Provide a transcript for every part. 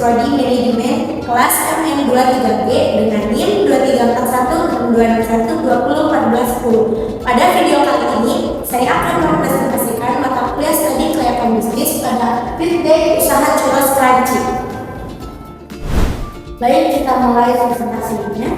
Prodi Manajemen kelas MN23G dengan NIM 23416261201410. Pada video kali ini, saya akan mempresentasikan mata kuliah studi kelayakan bisnis pada Fifth Day Usaha Churros Crunchy. Baik, kita mulai presentasinya.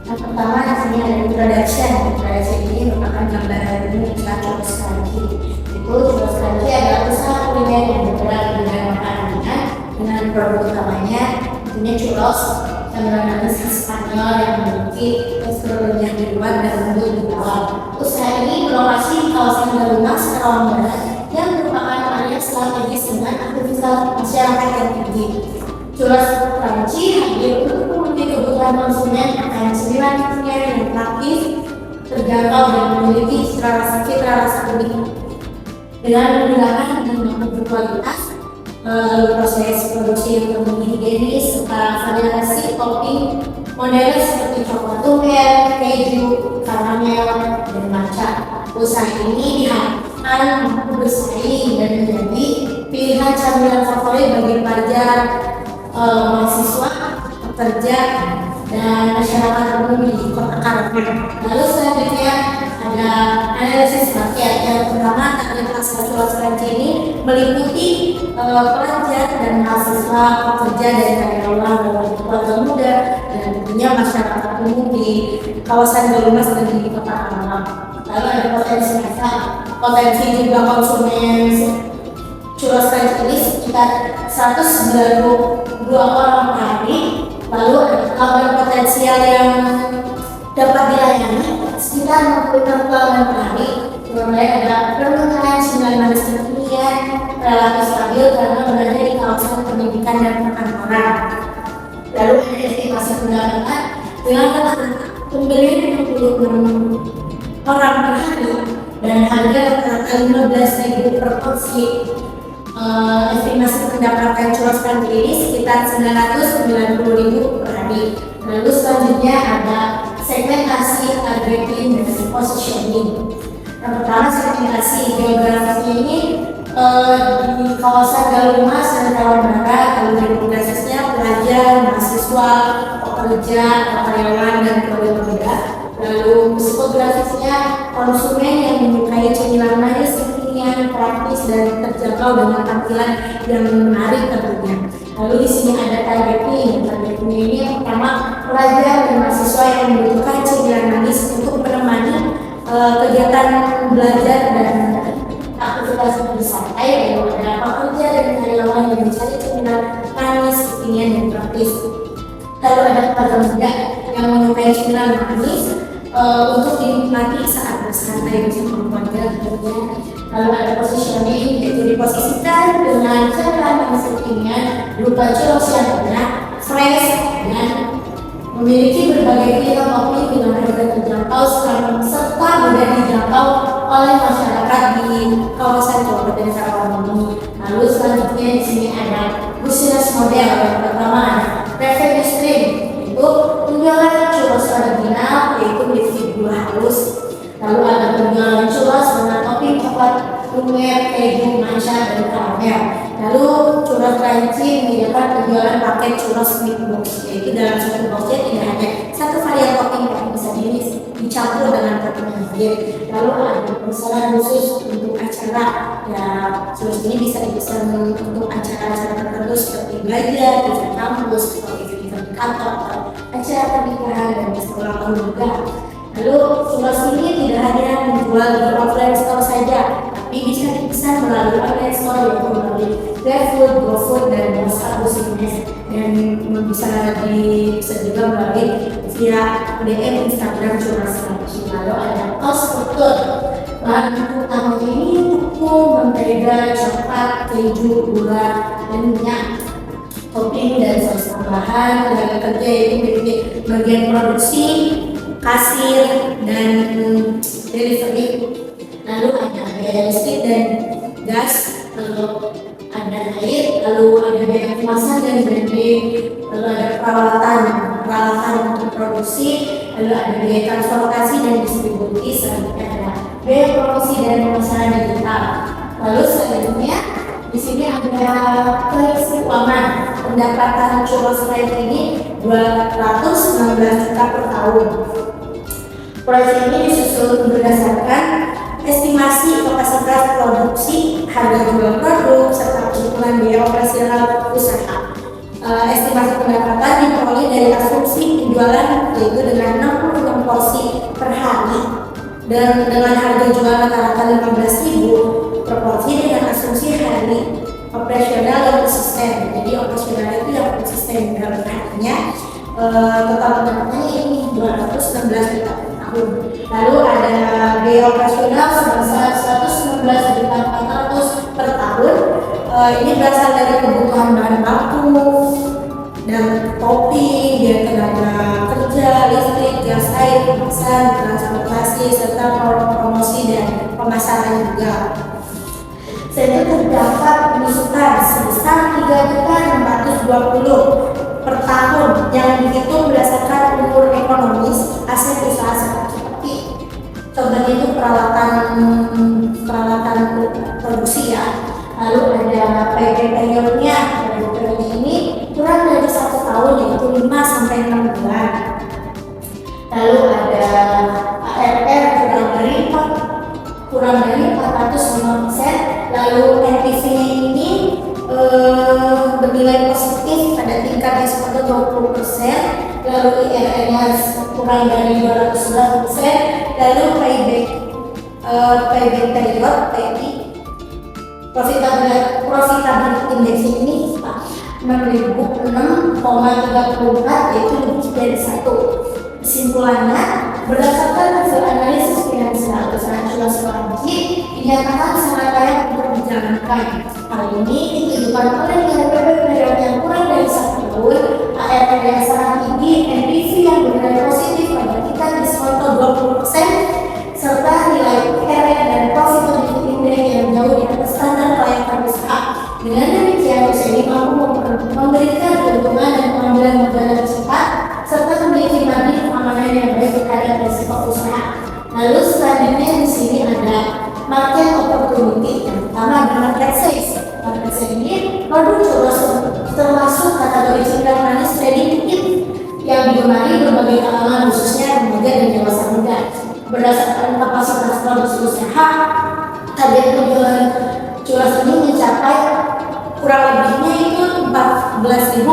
Yang pertama di sini ada introduction. Introduction ini merupakan gambaran ini usaha Churros Crunchy. Churros Crunchy adalah usaha kuliner yang bergerak di bidang makanan ringan dengan produk utamanya tentunya churros, camilan manis khas Spanyol yang memiliki tekstur renyah di luar dan lembut di dalam. Usaha ini berlokasi di kawasan Galumas, Karawang Barat yang merupakan area strategis dengan aktivitas masyarakat yang tinggi. Churros Crunchy hadir untuk memenuhi kebutuhan konsumen akan cemilan kuliner yang praktis, terjangkau dan memiliki cita rasa unik. Dengan menggunakan bahan berkualitas, proses produksi yang lebih higienis serta variasi topping model seperti coklat tulen, keju, karamel, dan matcha. Usaha ini diharapkan mampu bersaing dan menjadi pilihan camilan favorit bagi pelajar, mahasiswa, pekerja, dan masyarakat umum di Kota Karawang. Lalu selanjutnya ada analisis market. Yang pertama, target pasar Churros Crunchy ini meliputi pelajar dan mahasiswa, pekerja dan karyawan, keluarga muda, dan tentunya masyarakat umum di kawasan Galumas dan di Kota Karawang. Lalu ada potensi pasar, potensi jumlah konsumen Churros Crunchy ini sekitar 192 orang per hari. Lalu ada potensial yang dapat dilayani sekitar 66 pelanggan per hari. Kemudian ada permintaan cemilan manis kekinian relatif stabil karena berada di kawasan pendidikan dan perkantoran. Lalu ada estimasi pendapatan dengan rata-rata pembelian 66 orang per hari dan harga rata-rata 15.000 per porsi. Estimasi pendapatan Churros Crunchy ini sekitar 990.000 per hari. Lalu selanjutnya ada segmentasi, targeting, dan positioning. Yang pertama, segmentasi geografisnya ini di kawasan Galumas dan Karawang Barat. Lalu demografisnya pelajar, mahasiswa, pekerja, karyawan, dan keluarga muda. Lalu psikografisnya konsumen yang menyukai cemilan manis yang praktis dan terjangkau dengan tampilan yang menarik tentunya. Lalu di sini ada targeting. Targeting ini yang pertama, pelajar dan mahasiswa yang membutuhkan cemilan manis untuk menemani kegiatan belajar dan aktivitas bersantai. Lalu ada pekerja dan karyawan yang mencari cemilan manis, kekinian dan praktis. Lalu ada keluarga muda yang menyukai cemilan manis untuk dinikmati saat bersantai bersama keluarga tentunya. Lalu ada positioning, yaitu diposisikan dengan camilan manis kekinian berupa churros yang banyak, fresh, dan memiliki berbagai pilihan topping dengan harga terjangkau serta mudah dijangkau oleh masyarakat di kawasan Kabupaten Karawang ini. Lalu selanjutnya di sini ada business model. Yang pertama ada revenue stream, yaitu penjualan churros original yaitu berisi gula halus. Lalu ada penjualan churros dengan topping coklat, lumer, keju, matcha, dan karamel. Lalu Churros Crunchy menyediakan penjualan paket churros mix box, yaitu dalam satu boxnya tidak hanya satu varian topping yang bisa dicampur dengan topping yang lain. Lalu ada pemesanan khusus untuk acara. Ya, churros ini bisa dipesan untuk acara-acara tertentu seperti belajar, acara kampus, seperti event kantor, atau acara pernikahan dan sekolah juga. Lalu churros ini tidak hanya menjual di offline store saja, tapi bisa dipesan melalui online store yaitu melalui GrabFood, GoFood, dan WhatsApp bisnis, dan bisa juga melalui via DM Instagram Churros Crunchy. Lalu ada cost struktur. Bahan utamanya ini tepung, mentega, coklat, keju, gula, dan minyak. Topping dan saus tambahan. Tenaga kerja yaitu bagian produksi, kasir, dan delivery. Lalu ada biaya listrik dan gas, lalu ada air, lalu ada biaya kemasan dan branding, lalu ada peralatan untuk produksi, lalu ada biaya transportasi dan distribusi, selanjutnya ada biaya promosi dan pemasaran digital. Lalu selanjutnya Di sini ada proyeksi keuangan. Pendapatan Churros Friends ini 216 juta per tahun. Proyeksi ini disusun berdasarkan estimasi kapasitas produksi, harga jual produk, serta keuntungan biaya operasional usaha. Estimasi pendapatan diperoleh dari asumsi penjualan yaitu dengan 66 porsi per hari dan dengan harga jual rata-rata 15.000 per porsi dengan asumsi hari operasional yang konsisten. Jadi operasional itu yang konsisten dalam harinya. Total pendapatannya ini 216 juta per tahun. Lalu ada biaya operasional sebesar 119.400 per tahun. Ini berasal dari kebutuhan bahan baku dan topping, biaya tenaga kerja, listrik, gas air, kemasan, transportasi, serta promosi dan pemasaran juga. Selain itu terdapat pemasukan sebesar 3.420 per tahun yang dihitung berdasarkan umur ekonomis aset usaha seperti contohnya itu peralatan produksi ya. Lalu ada payback periodnya. Payback period ini kurang dari 1 tahun yaitu 5 sampai 6 bulan. Lalu ada ARR kurang dari 405%. Lalu NPV ini bernilai positif pada tingkat ekspor 20%. Lalu IRR-nya kurang dari 211%. Lalu payback period PPI profitability index ini 6.006,34 yaitu lebih dari 1. Kesimpulannya, berdasarkan hasil analisis finansial usaha Churros Friends dinyatakan sangat layak untuk dijalankan. Hal ini ditujukan oleh payback period yang kurang dari 1 tahun, ARR yang sangat tinggi, NPV yang bernilai positif pada tingkat diskonto 20%, serta nilai IRR dan profitability index yang jauh di atas standar kelayakan usaha. Dengan demikian, usaha ini mampu memberikan keuntungan dan pengambilan modal yang cepat, serta memiliki margin keamanan yang baik terhadap risiko usaha. Lalu selanjutnya di sini ada market opportunity. Yang pertama ada market size. Market size ini produk churros termasuk kategori cemilan manis ready to eat yang digemari berbagai kalangan khususnya remaja dan dewasa muda. Berdasarkan kapasitas produksi usaha, target penjualan churros ini mencapai kurang lebihnya itu 14.400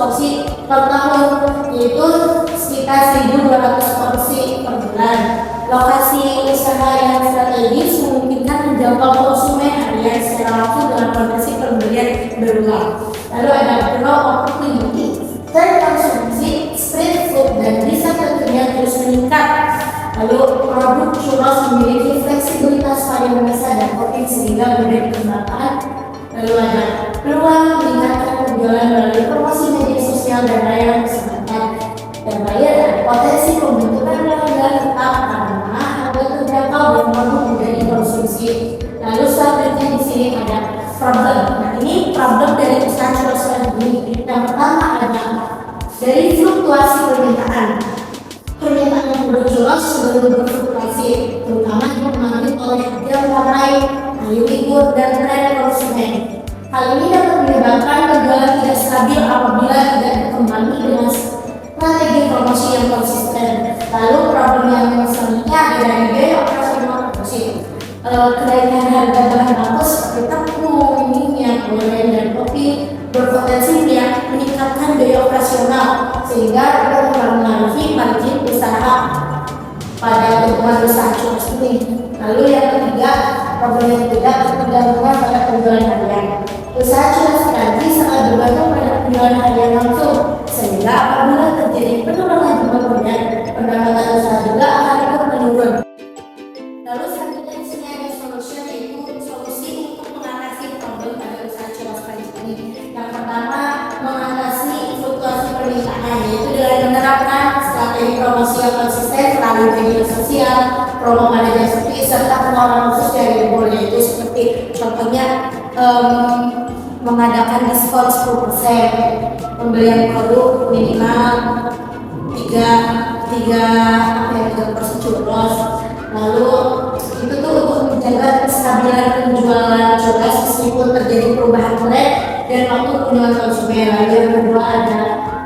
porsi per tahun, yaitu sekitar 1.200 porsi per bulan. Lokasi usaha yang strategis memungkinkan menjangkau konsumen harian secara langsung dengan kondisi pembelian berulang. Lalu ada growth opportunity, tren konsumsi street food dan bisa tentunya terus meningkat. Lalu produk churros memiliki fleksibilitas variasi dan topping sehingga mudah dikembangkan. Lalu ada peluang meningkatkan penjualan melalui promosi media sosial dan layanan kesehatan. Dan ada potensi pembentukan pelanggan tetap karena harga terjangkau dan produk mudah dikonsumsi. Lalu selanjutnya di sini ada problem. Nah ini problem dari usaha Churros Friends ini. Yang pertama ada dari fluktuasi permintaan. Permintaan produk churros sebelum berfluktuasi, terutama dipengaruhi oleh jam ramai, hari libur, dan tren konsumen. Hal ini dapat menyebabkan penjualan tidak stabil apabila tidak dikembangkan dengan strategi promosi yang konsisten. Lalu problem yang selanjutnya ada dari biaya operasional produksi. Kenaikan harga bahan baku seperti tepung, minyak, goreng, dan kopi berpotensi meningkatkan biaya operasional sehingga dapat mempengaruhi margin usaha pada keuntungan usaha churros ini. Lalu yang ketiga, problem yang ketiga tergantungan pada penjualan harian. Usaha Churros Friends sangat bergantung pada penjualan harian langsung, sehingga apabila terjadi penurunan jumlah produk, pendapatan usaha juga akan ikut menurun. Lalu selanjutnya di sini ada solution, yaitu solusi untuk mengatasi problem pada usaha Churros Friends ini. Yang pertama, mengatasi fluktuasi permintaan, yaitu dengan menerapkan strategi promosi yang konsisten melalui media sosial, promo pada jam sepi, serta penawaran khusus dari libur, yaitu seperti contohnya mengadakan diskon 10%, pembelian produk minimal 3 porsi churros. Lalu itu tuh untuk menjaga kestabilan penjualan jelas meskipun terjadi perubahan tren dan waktu kunjungan konsumen. Lalu yang kedua ada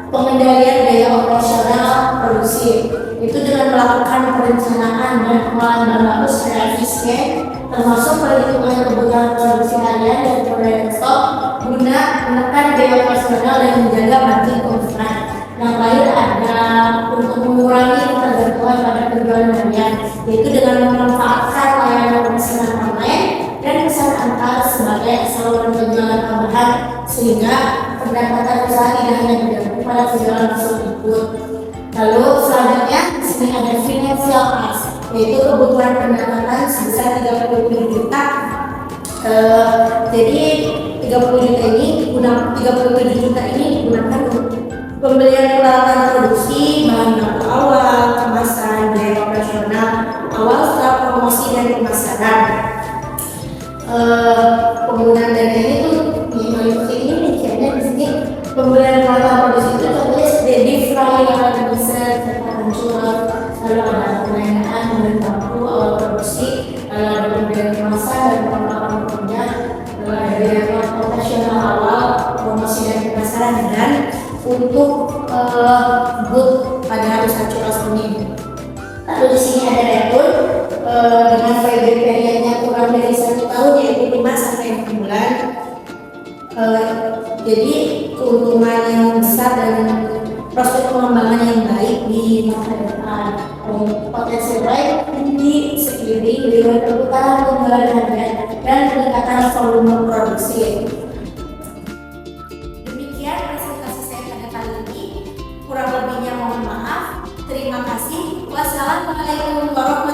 pengendalian biaya operasional produksi, itu dengan melakukan perencanaan dan pengelolaan bahan baku secara efisien, termasuk perhitungan kebutuhan produksi harian dan pengelolaan stok guna menekan biaya operasional dan menjaga margin keuntungan. Yang lain ada untuk mengurangi ketergantungan pada penjualan harian, yaitu dengan memanfaatkan layanan pemesanan online dan pesan antar sebagai saluran penjualan tambahan, sehingga pendapatan usaha tidak hanya bergantung pada penjualan langsung input. Lalu selanjutnya di sini ada financial cost, yaitu kebutuhan pendapatan sebesar 30 juta. Jadi 30 juta ini 37 juta ini digunakan untuk pembelian peralatan produksi, bahan baku awal, kemasan, biaya operasional awal setelah promosi dan pemasaran. Penggunaan dana ini tuh mengikuti ini rinciannya di sini. Pembelian peralatan produksi itu contohnya steady fry, alat besar, serta hancur, lalu ada penggunaan bahan baku awal produksi, lalu ada pembelian kemasan dan pengelolaan produk, lalu ada biaya operasional awal, promosi dan pemasaran, dan untuk good pada usaha curas ini. Lalu di sini ada return dengan payback periodnya kurang dari 1 tahun, yaitu 5 sampai 6 bulan. Jadi keuntungan yang besar dan prospek pengembangan yang baik di masa depan. Potensi baik di sekeliling dengan perputaran penjualan harga dan peningkatan volume produksi. Demikian presentasi saya pada kali ini. Kurang lebihnya mohon maaf. Terima kasih. Wassalamualaikum warahmatullahi wabarakatuh.